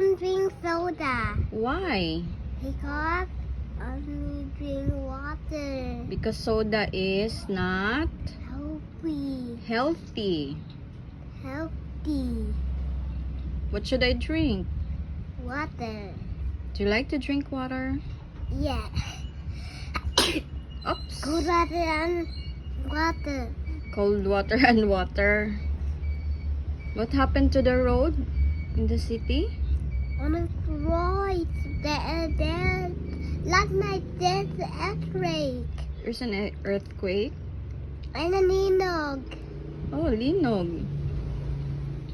don't drink soda Why? because only drink water. Because soda is not Healthy. healthy. Healthy. What should I drink? Water. Do you like to drink water? Yeah. Oops. Good water and water. Cold water and water. What happened to the road in the city? On the right. There. Last night there's an earthquake. There's an earthquake. And a ninog. Oh, linog.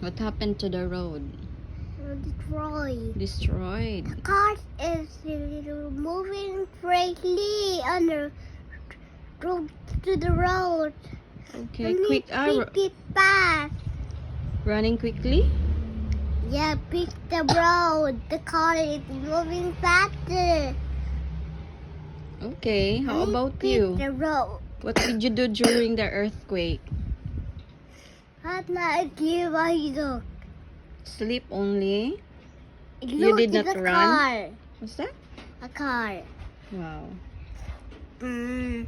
What happened to the road? Destroyed. Destroyed. The car is moving freely on the road to the road. Okay, quick. Pick it fast. Running quickly. Yeah, pick the road. The car is moving faster. Okay, how about Pick you? the road. What did you do during the earthquake? What not give I look? Sleep only? Look did at not the run? car. What's that? A car. Wow. Mm.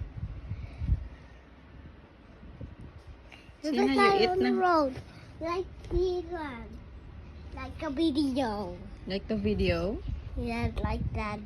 Sige There's na, a you car eat on the na. road. Like this one. Like a video. Like the video? Yeah, like that.